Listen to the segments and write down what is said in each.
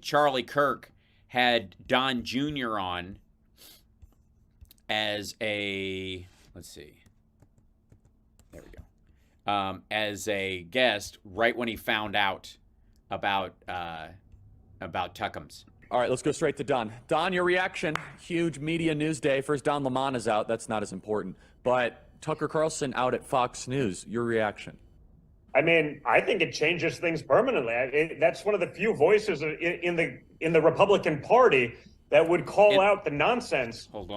Charlie Kirk had Don Jr. on as a, let's see, there we go, as a guest right when he found out about Tuckums. All right, let's go straight to Don. Don, your reaction. Huge media news day. First, Don Lemon is out. That's not as important. But Tucker Carlson out at Fox News. Your reaction? I mean, I think it changes things permanently. That's one of the few voices in the Republican Party that would call out the nonsense from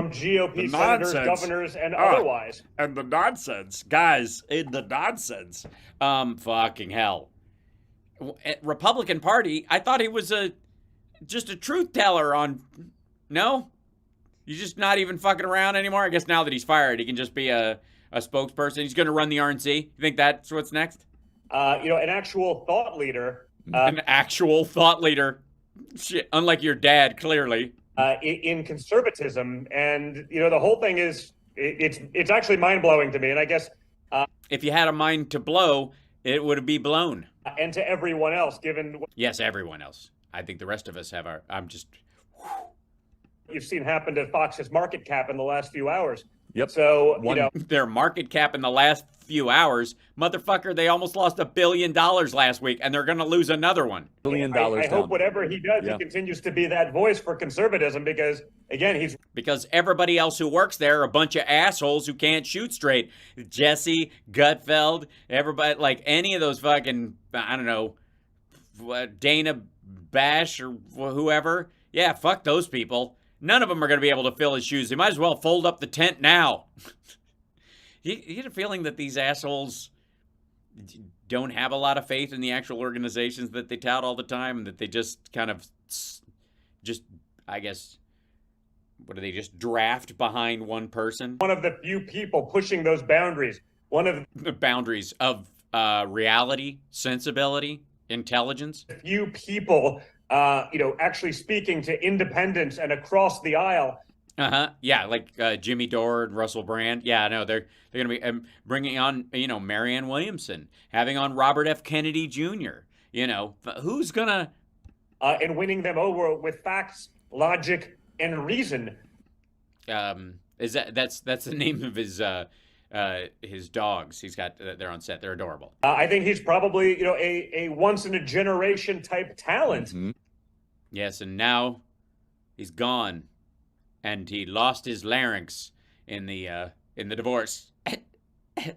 GOP senators, governors, and otherwise. And the nonsense, guys, in the nonsense. Fucking hell. Republican Party, I thought he was just a truth teller on, no? You're just not even fucking around anymore? I guess now that he's fired, he can just be a spokesperson. He's going to run the RNC. You think that's what's next? An actual thought leader. An actual thought leader. Shit, unlike your dad, clearly. In conservatism. And, the whole thing is, it's actually mind-blowing to me. And I guess... if you had a mind to blow, it would be blown. And to everyone else, given... Yes, everyone else. I think the rest of us have our... I'm just... You've seen happen to Fox's market cap in the last few hours. Yep. So, their market cap in the last few hours, motherfucker, they almost lost $1 billion last week, and they're going to lose another one. $1 billion I hope whatever he does, he continues to be that voice for conservatism because, again, because everybody else who works there are a bunch of assholes who can't shoot straight. Jesse, Gutfeld, everybody, like any of those fucking, I don't know, Dana Bash or whoever. Yeah, fuck those people. None of them are going to be able to fill his shoes. He might as well fold up the tent now. You get a feeling that these assholes don't have a lot of faith in the actual organizations that they tout all the time, and that they just kind of I guess, what do they just draft behind one person? One of the few people pushing those boundaries. One of the boundaries of reality, sensibility, intelligence. Few people actually speaking to independents and across the aisle. Yeah, like Jimmy Dore and Russell Brand. Yeah, no, they're going to be bringing on, Marianne Williamson, having on Robert F. Kennedy Jr. Who's going to... and winning them over with facts, logic, and reason. That's the name of his dogs. He's got, they're on set. They're adorable. I think he's probably, a once-in-a-generation type talent. Mm-hmm. Yes, and now he's gone. And he lost his larynx in the divorce. And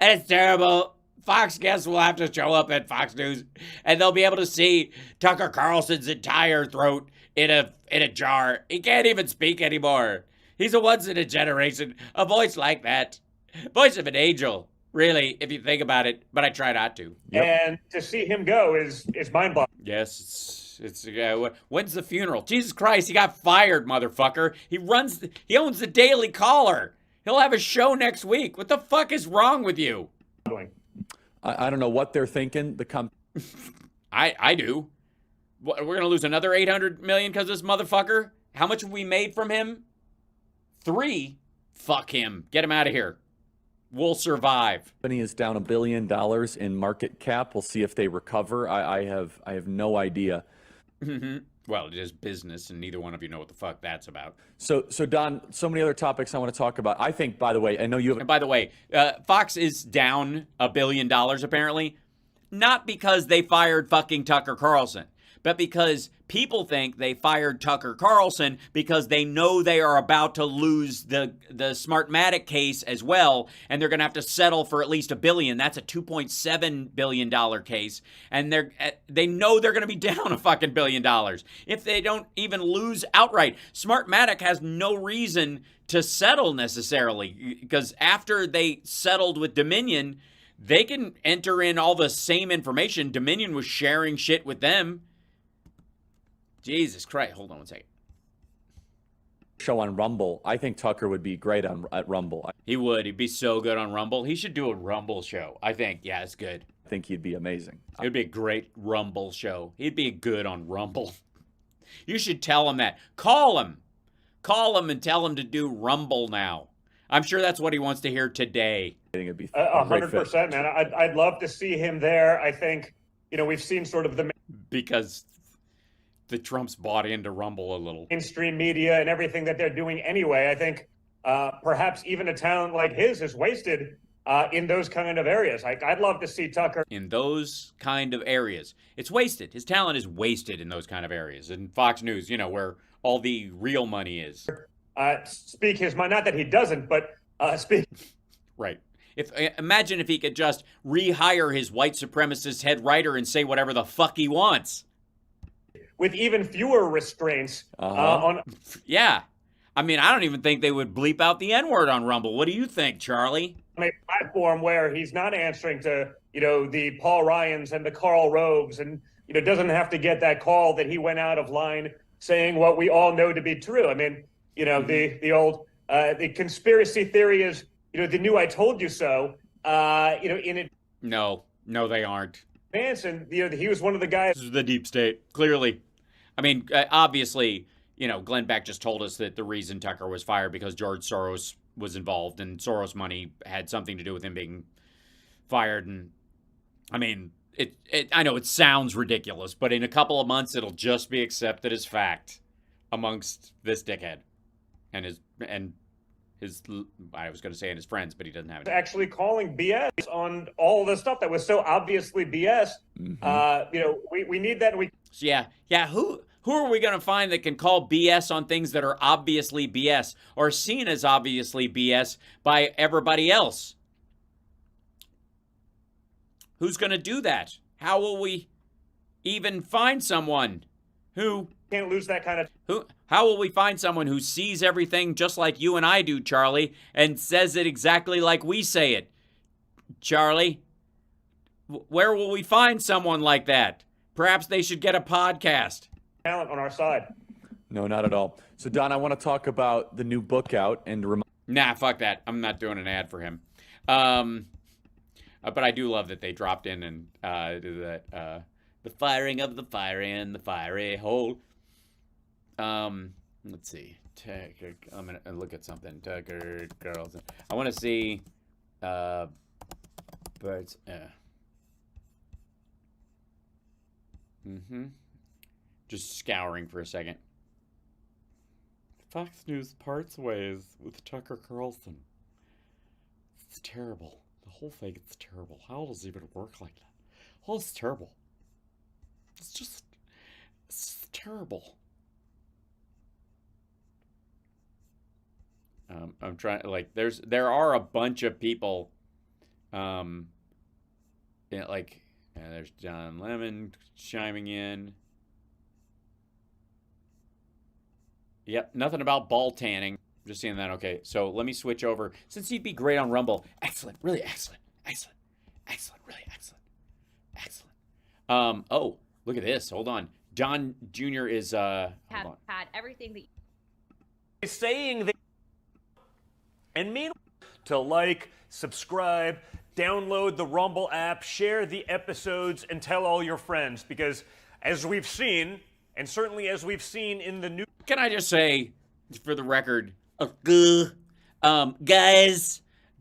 it's terrible. Fox guests will have to show up at Fox News, and they'll be able to see Tucker Carlson's entire throat in a jar. He can't even speak anymore. He's a once-in-a-generation. A voice like that. Voice of an angel, really, if you think about it. But I try not to. Yep. And to see him go is mind-blowing. Yes, it's when's the funeral? Jesus Christ, he got fired, motherfucker. He owns the Daily Caller. He'll have a show next week. What the fuck is wrong with you? I don't know what they're thinking. I do. We're going to lose another $800 million because this motherfucker? How much have we made from him? 3? Fuck him. Get him out of here. We'll survive. The company is down $1 billion in market cap. We'll see if they recover. I have no idea. Mm-hmm. Well, it is business, and neither one of you know what the fuck that's about. So Don, so many other topics I want to talk about. I think, by the way, I know you have... And by the way, Fox is down $1 billion, apparently. Not because they fired fucking Tucker Carlson, but because people think they fired Tucker Carlson because they know they are about to lose the Smartmatic case as well, and they're going to have to settle for at least $1 billion. That's a $2.7 billion case, and they know they're going to be down a fucking $1 billion if they don't even lose outright. Smartmatic has no reason to settle necessarily, because after they settled with Dominion, they can enter in all the same information. Dominion was sharing shit with them. Jesus Christ. Hold on one second. Show on Rumble. I think Tucker would be great at Rumble. He would. He'd be so good on Rumble. He should do a Rumble show, I think. Yeah, it's good. I think he'd be amazing. It would be a great Rumble show. He'd be good on Rumble. You should tell him that. Call him. Call him and tell him to do Rumble now. I'm sure that's what he wants to hear today. I think it'd be 100%, man. I'd love to see him there. I think, we've seen sort of the... Because the Trumps bought into Rumble a little. Mainstream media and everything that they're doing anyway. I think perhaps even a talent like his is wasted in those kind of areas. Like, I'd love to see Tucker in those kind of areas. It's wasted. His talent is wasted in those kind of areas. In Fox News, where all the real money is. Speak his mind. Not that he doesn't, but speak. Right. Imagine if he could just rehire his white supremacist head writer and say whatever the fuck he wants. With even fewer restraints on. Yeah. I mean, I don't even think they would bleep out the N-word on Rumble. What do you think, Charlie? On a platform where he's not answering to, the Paul Ryans and the Karl Roves, and, doesn't have to get that call that he went out of line saying what we all know to be true. I mean, the old, the conspiracy theory is, the new I told you so, in it. No, they aren't. And, he was one of the guys. This is the deep state, clearly. I mean, obviously, Glenn Beck just told us that the reason Tucker was fired because George Soros was involved, and Soros money had something to do with him being fired. And I mean, I know it sounds ridiculous, but in a couple of months, it'll just be accepted as fact amongst this dickhead and his I was going to say and his friends, but he doesn't have it. Actually calling BS on all the stuff that was so obviously BS. Mm-hmm. We need that. Yeah. Who are we going to find that can call BS on things that are obviously BS or seen as obviously BS by everybody else? Who's going to do that? How will we even find someone who can't lose that kind of... How will we find someone who sees everything just like you and I do, Charlie, and says it exactly like we say it? Charlie, where will we find someone like that? Perhaps they should get a podcast. Talent on our side. No, not at all. So, Don, I want to talk about the new book out and Nah, fuck that. I'm not doing an ad for him. But I do love that they dropped in and do that. The firing of the fire in the fiery hole. Let's see. Tucker, I'm gonna look at something. Tucker Carlson. I want to see. Birds. Just scouring for a second. Fox News parts ways with Tucker Carlson. It's terrible. The whole thing is terrible. How does it even work like that? Oh, it's terrible. It's terrible. I'm trying, like, there are a bunch of people, there's John Lemon chiming in. Yep, nothing about ball tanning. Just seeing that. Okay, so let me switch over. Since he'd be great on Rumble. Excellent, really excellent, really excellent. Oh, look at this. Hold on. Don Jr. is, had everything that he's saying that. And meanwhile, to like, subscribe, download the Rumble app, share the episodes, and tell all your friends. Because as we've seen, and certainly as we've seen in the new... Can I just say, for the record, guys,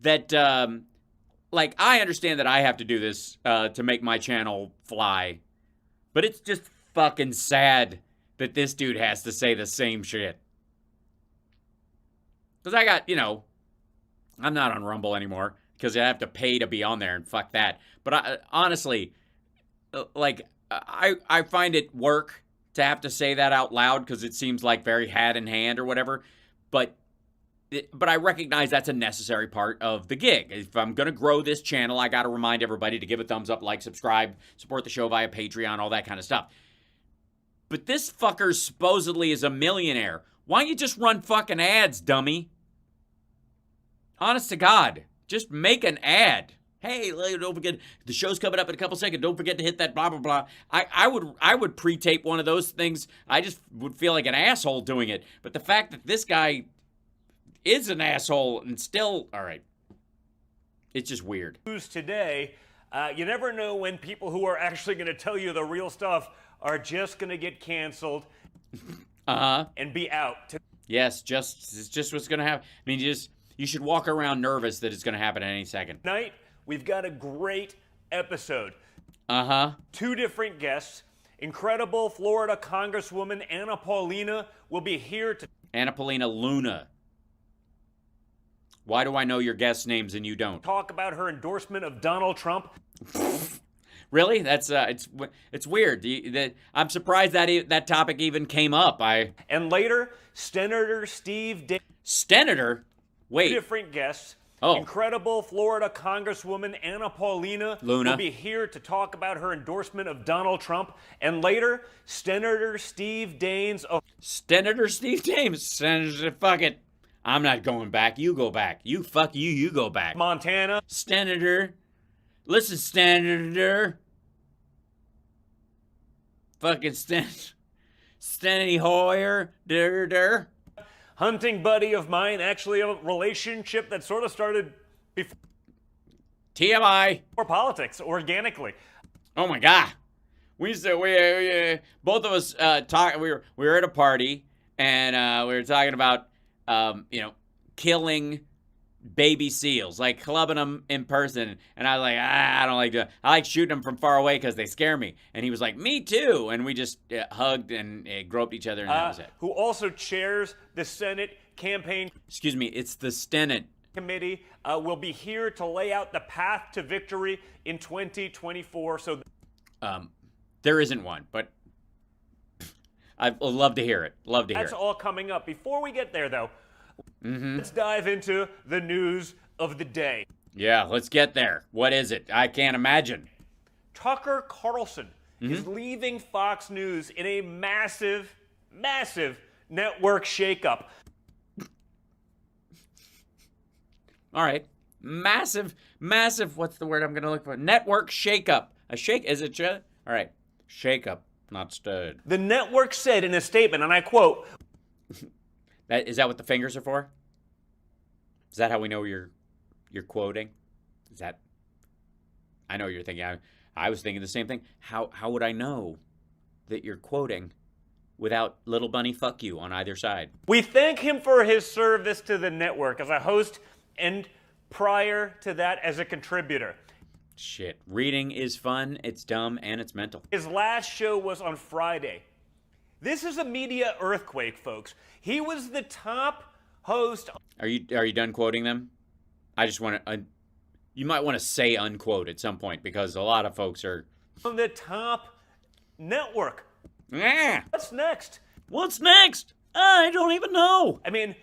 that, I understand that I have to do this to make my channel fly. But it's just fucking sad that this dude has to say the same shit. Because I got, I'm not on Rumble anymore because I have to pay to be on there, and fuck that. But honestly, I find it work to have to say that out loud because it seems like very hat in hand or whatever. But I recognize that's a necessary part of the gig. If I'm going to grow this channel, I got to remind everybody to give a thumbs up, like, subscribe, support the show via Patreon, all that kind of stuff. But this fucker supposedly is a millionaire. Why don't you just run fucking ads, dummy? Honest to God, just make an ad. Hey, don't forget, the show's coming up in a couple seconds. Don't forget to hit that blah, blah, blah. I would pre-tape one of those things. I just would feel like an asshole doing it. But the fact that this guy is an asshole and still, all right, it's just weird. News today, you never know when people who are actually going to tell you the real stuff are just going to get canceled and be out. Yes, it's just what's going to happen. I mean, you should walk around nervous that it's going to happen at any second. Tonight, we've got a great episode. 2 different guests, Incredible Florida Congresswoman Anna Paulina will be here to Anna Paulina Luna. Why do I know your guest names and you don't? talk about her endorsement of Donald Trump. Really? That's it's weird. I'm surprised that topic even came up. And later, Senator Steve Daines. Senator? Wait. Different guests. Oh. Incredible Florida Congresswoman Anna Paulina Luna will be here to talk about her endorsement of Donald Trump. And later, Senator Steve Daines of Senator Steve Daines. Senator, fuck it. I'm not going back. You go back. You go back. Montana. Senator. Listen, Senator. Fucking Steny Hoyer. Hunting buddy of mine, actually a relationship that sort of started before TMI. politics, organically. Oh my God. We both of us talk. We were at a party and we were talking about killing baby seals, like clubbing them in person. And I was like, I don't like that. I like shooting them from far away because they scare me. And he was like, me too. And we just hugged and groped each other, and that was it. Who also chairs the Senate campaign. Excuse me, it's the Senate Committee will be here to lay out the path to victory in 2024. So there isn't one, but I'd love to hear it. Love to hear it. That's all coming up. Before we get there, though, let's dive into the news of the day. Yeah, let's get there. What is it? I can't imagine. Tucker Carlson is leaving Fox News in a massive, massive network shakeup. All right. Massive, what's the word I'm going to look for? Network shakeup. Is it? All right. Shakeup, not stirred. The network said in a statement, and I quote, Is that what the fingers are for? Is that how we know you're quoting? Is that? I know you're thinking. I was thinking the same thing. How would I know that you're quoting without little bunny fuck you on either side? we thank him for his service to the network as a host and prior to that as a contributor. Shit. Reading is fun, it's dumb, and it's mental. His last show was on Friday. This is a media earthquake, folks. He was the top host. Are you done quoting them? I just want to. You might want to say unquote at some point because a lot of folks are on the top network. Yeah. What's next? What's next? I don't even know. I mean,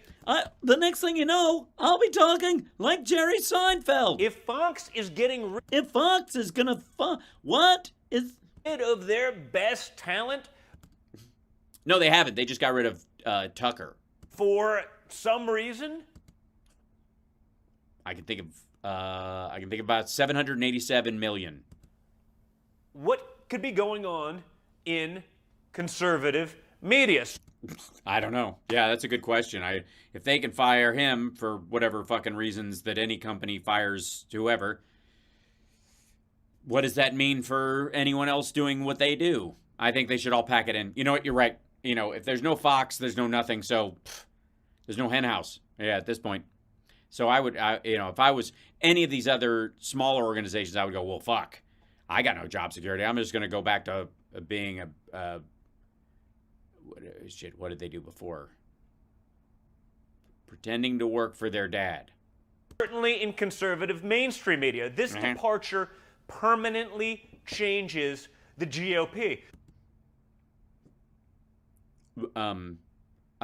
the next thing you know, I'll be talking like Jerry Seinfeld. If Fox is getting rid If Fox is gonna what is of their best talent? No, they haven't. They just got rid of Tucker. For some reason? I can think of about 787 million. What could be going on in conservative media? I don't know. Yeah, that's a good question. If they can fire him for whatever fucking reasons that any company fires whoever, what does that mean for anyone else doing what they do? I think they should all pack it in. You know what? You're right. If there's no Fox, there's no nothing. So there's no hen house. Yeah, at this point. So I would, if I was any of these other smaller organizations, I would go, well, fuck. I got no job security. I'm just going to go back to being what did they do before? Pretending to work for their dad. Certainly in conservative mainstream media. This departure permanently changes the GOP. I'm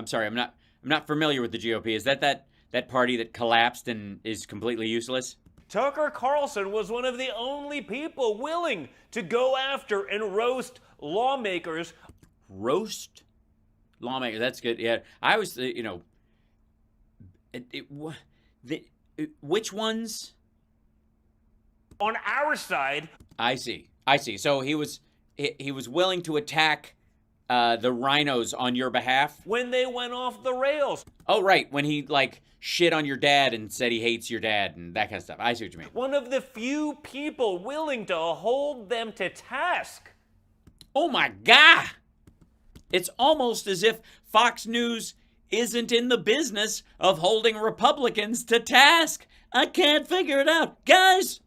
sorry, I'm not familiar with the GOP. Is that party that collapsed and is completely useless? Tucker Carlson was one of the only people willing to go after and roast lawmakers. Roast lawmakers, that's good. Yeah, I was, which ones? On our side. I see. So he was willing to attack the rhinos on your behalf when they went off the rails. Oh, right. When he shit on your dad and said he hates your dad and that kind of stuff. I see what you mean. One of the few people willing to hold them to task. Oh my God. It's almost as if Fox News isn't in the business of holding Republicans to task. I can't figure it out. Guys.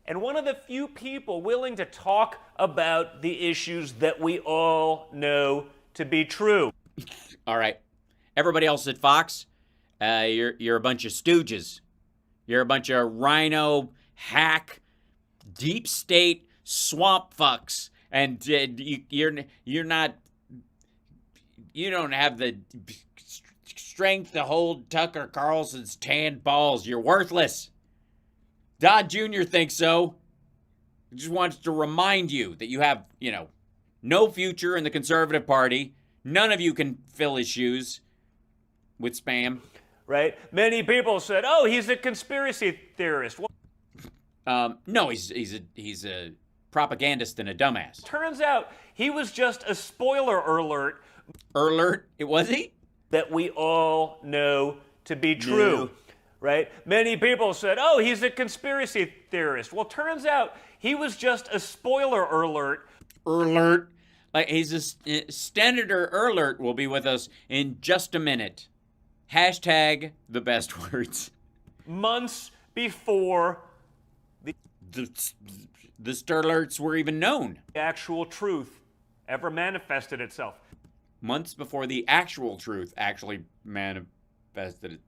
and one of the few people willing to talk about the issues that we all know to be true. All right. Everybody else at Fox, you're a bunch of stooges. You're a bunch of rhino, hack, deep state swamp fucks. And you're not, you don't have the strength to hold Tucker Carlson's tanned balls. You're worthless. Dodd Jr. thinks so. He just wants to remind you that you have, no future in the conservative party. None of you can fill his shoes with spam. Right? Many people said, oh, he's a conspiracy theorist. No, he's a propagandist and a dumbass. Turns out he was just a spoiler alert. Alert? It was he? That we all know to be true. Right? Many people said, oh, he's a conspiracy theorist. Well, turns out he was just a spoiler alert. Alert. Like, he's a Senator Alert will be with us in just a minute. Hashtag the best words. Months before the Sterlerts were even known. The actual truth ever manifested itself. Months before the actual truth actually manifested itself.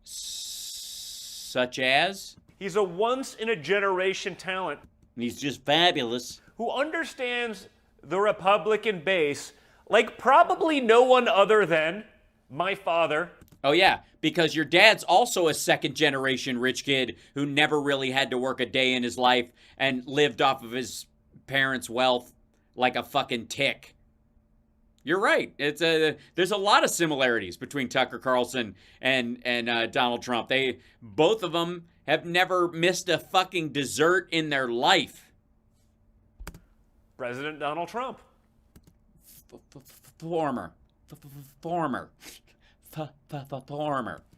Such as? He's a once-in-a-generation talent. He's just fabulous. Who understands the Republican base like probably no one other than my father. Oh, yeah, because your dad's also a second-generation rich kid who never really had to work a day in his life and lived off of his parents' wealth like a fucking tick. You're right. There's a lot of similarities between Tucker Carlson and Donald Trump. Both of them have never missed a fucking dessert in their life. President Donald Trump. Former.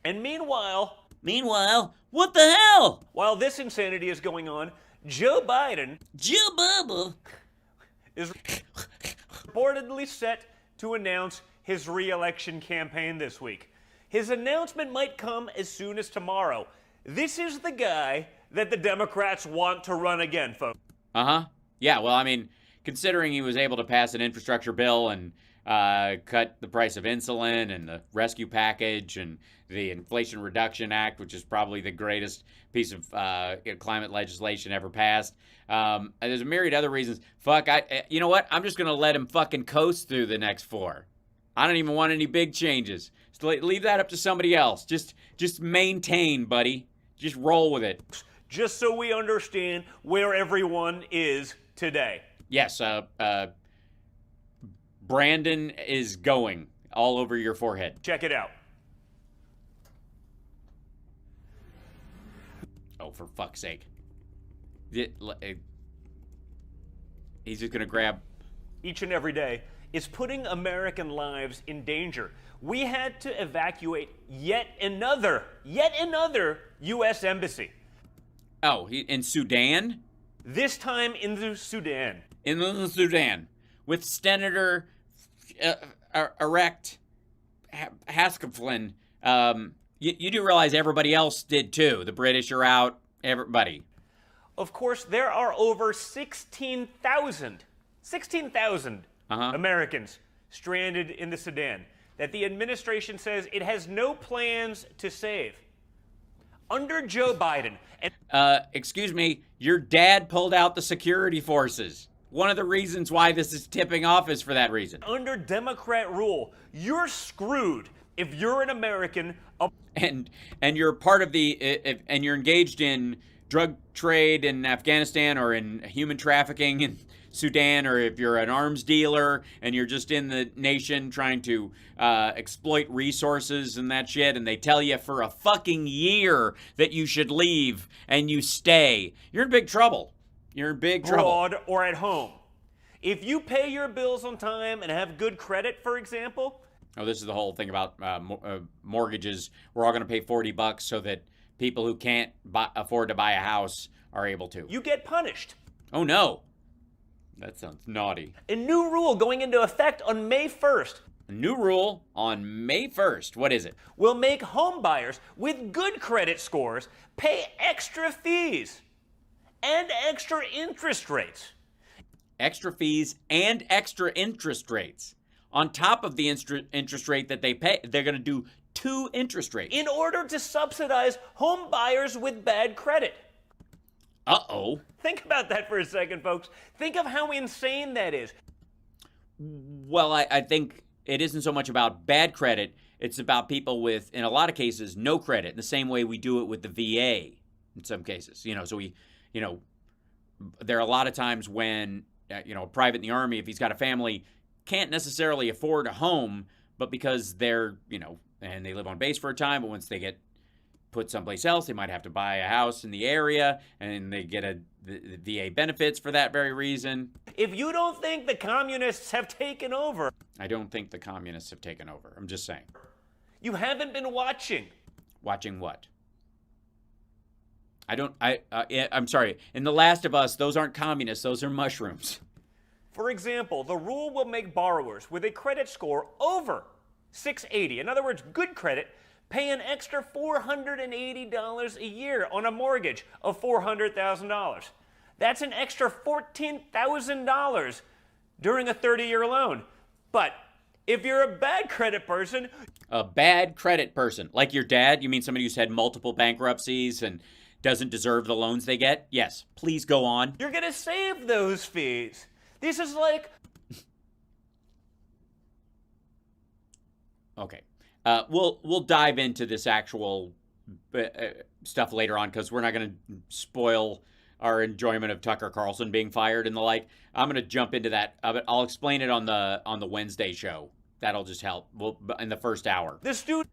And meanwhile, what the hell? While this insanity is going on, Joe Biden is reportedly set to announce his re-election campaign this week. His announcement might come as soon as tomorrow. This is the guy that the Democrats want to run again, folks. Uh-huh. Yeah, well, I mean, considering he was able to pass an infrastructure bill and cut the price of insulin and the rescue package and the Inflation Reduction Act, which is probably the greatest piece of climate legislation ever passed. There's a myriad other reasons. Fuck, you know what? I'm just going to let him fucking coast through the next 4. I don't even want any big changes. So leave that up to somebody else. Just maintain, buddy. Just roll with it. Just so we understand where everyone is today. Yes, Brandon is going all over your forehead. Check it out. Oh, for fuck's sake. He's just going to grab... Each and every day is putting American lives in danger. We had to evacuate yet another U.S. embassy. Oh, in Sudan? This time in the Sudan. In the Sudan. With Senator Erect Haskellflin. You do realize everybody else did too. The British are out. Everybody. Of course, there are over 16,000 Americans stranded in the Sudan that the administration says it has no plans to save. Under Joe Biden. Excuse me, your dad pulled out the security forces. One of the reasons why this is tipping off is for that reason. Under Democrat rule, you're screwed if you're an American. And you're part of and you're engaged in drug trade in Afghanistan or in human trafficking in Sudan, or if you're an arms dealer and you're just in the nation trying to exploit resources and that shit, and they tell you for a fucking year that you should leave and you stay, you're in big trouble. You're in big trouble. Abroad or at home. If you pay your bills on time and have good credit, for example. Oh, this is the whole thing about mortgages. We're all going to pay $40 so that people who can't afford to buy a house are able to. You get punished. Oh, no. That sounds naughty. A new rule going into effect on May 1st. A new rule on May 1st. What is it? Will make home buyers with good credit scores pay extra fees and extra interest rates. Extra fees and extra interest rates. On top of the interest rate that they pay, they're going to do 2 interest rates. In order to subsidize home buyers with bad credit. Uh-oh. Think about that for a second, folks. Think of how insane that is. Well, I think it isn't so much about bad credit. It's about people with, in a lot of cases, no credit. In the same way we do it with the VA in some cases. So there are a lot of times when, a private in the Army, if he's got a family, can't necessarily afford a home, but because they're, and they live on base for a time, but once they get put someplace else, they might have to buy a house in the area, and they get the VA benefits for that very reason. If you don't think the communists have taken over... I don't think the communists have taken over. I'm just saying. You haven't been watching. Watching what? I'm sorry. In The Last of Us, those aren't communists. Those are mushrooms. For example, the rule will make borrowers with a credit score over 680, in other words, good credit, pay an extra $480 a year on a mortgage of $400,000. That's an extra $14,000 during a 30-year loan. But if you're a bad credit person... A bad credit person? Like your dad? You mean somebody who's had multiple bankruptcies and doesn't deserve the loans they get? Yes. Please go on. You're going to save those fees. This is like... Okay. We'll dive into this actual stuff later on because we're not going to spoil our enjoyment of Tucker Carlson being fired and the like. I'm going to jump into that. I'll explain it on the Wednesday show. That'll just help. In the first hour. This dude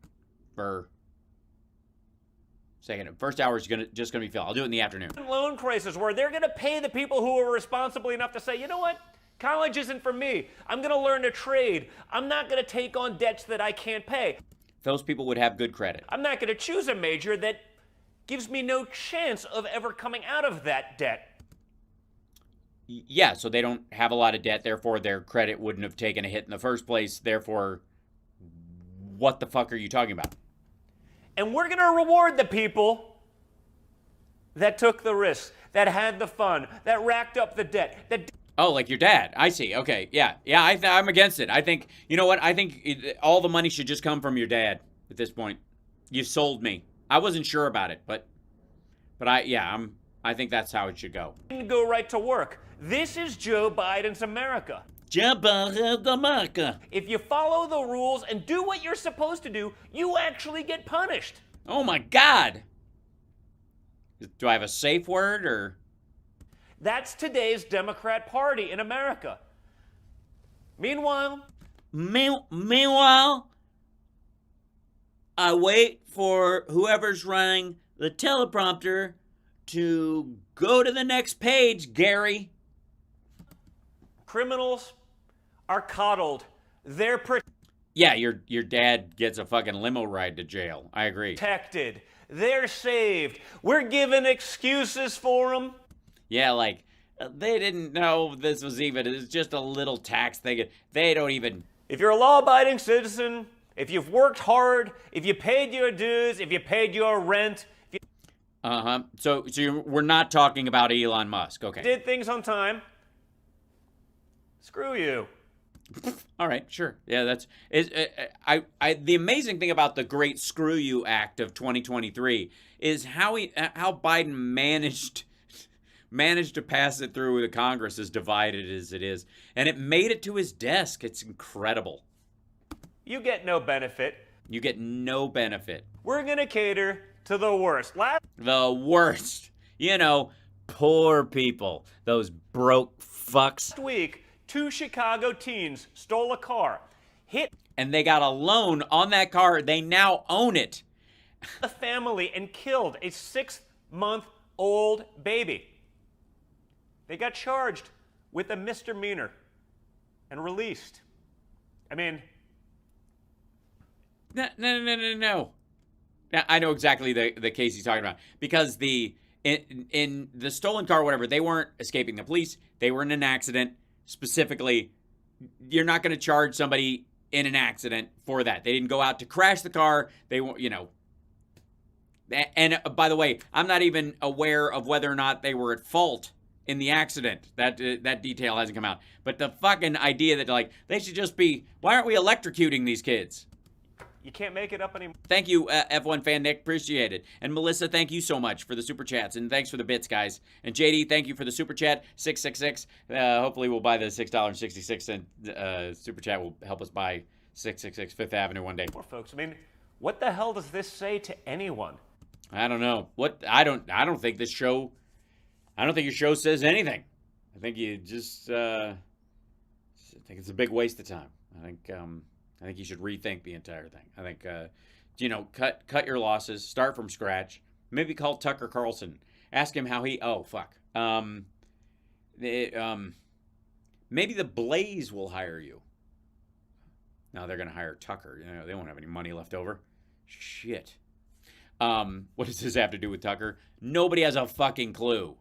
first hour is just gonna be filled. I'll do it in the afternoon. Loan crisis where they're going to pay the people who are responsible enough to say, you know what? College isn't for me. I'm going to learn a trade. I'm not going to take on debts that I can't pay. Those people would have good credit. I'm not going to choose a major that gives me no chance of ever coming out of that debt. Yeah, so they don't have a lot of debt, therefore their credit wouldn't have taken a hit in the first place. Therefore, what the fuck are you talking about? And we're going to reward the people that took the risks, that had the fun, that racked up the debt, that... Oh, like your dad. I see. Okay. Yeah. I'm against it. I think, you know what? I think all the money should just come from your dad at this point. You sold me. I wasn't sure about it, but I think that's how it should go. Go right to work. This is Joe Biden's America. Joe Biden's America. If you follow the rules and do what you're supposed to do, you actually get punished. Oh my God. Do I have a safe word or... That's today's Democrat Party in America. Meanwhile, I wait for whoever's running the teleprompter to go to the next page, Gary. Criminals are coddled. They're Yeah, your dad gets a fucking limo ride to jail. I agree. Protected. They're saved. We're giving excuses for them. Yeah, like, they didn't know this was it's just a little tax thing. They don't even... If you're a law-abiding citizen, if you've worked hard, if you paid your dues, if you paid your rent... Uh-huh. So we're not talking about Elon Musk, okay. Did things on time. Screw you. All right, sure. Yeah, that's... the amazing thing about the Great Screw You Act of 2023 is how Biden managed to pass it through the Congress as divided as it is. And it made it to his desk. It's incredible. You get no benefit. You get no benefit. We're going to cater to the worst. The worst. Poor people. Those broke fucks. Last week, 2 Chicago teens stole a car, hit... And they got a loan on that car. They now own it. ...the family and killed a 6-month-old baby. They got charged with a misdemeanor and released. I mean... No. Now, I know exactly the case he's talking about. Because in the stolen car, whatever, they weren't escaping the police. They were in an accident. Specifically, you're not going to charge somebody in an accident for that. They didn't go out to crash the car. They, And by the way, I'm not even aware of whether or not they were at fault in the accident. That detail hasn't come out. But the fucking idea that, like, they should just be, why aren't we electrocuting these kids? You can't make it up anymore. Thank you, F1 fan Nick. Appreciate it. And Melissa, thank you so much for the super chats. And thanks for the bits, guys. And JD, thank you for the super chat. 666. Hopefully we'll buy the $6.66 super chat. Will help us buy 666 Fifth Avenue one day. More folks. I mean, what the hell does this say to anyone? I don't know. I don't think this show, I don't think your show says anything. I think you just, I think it's a big waste of time. I think you should rethink the entire thing. I think, cut your losses, start from scratch. Maybe call Tucker Carlson. Ask him how he, maybe the Blaze will hire you. No, they're going to hire Tucker. They won't have any money left over. Shit. What does this have to do with Tucker? Nobody has a fucking clue.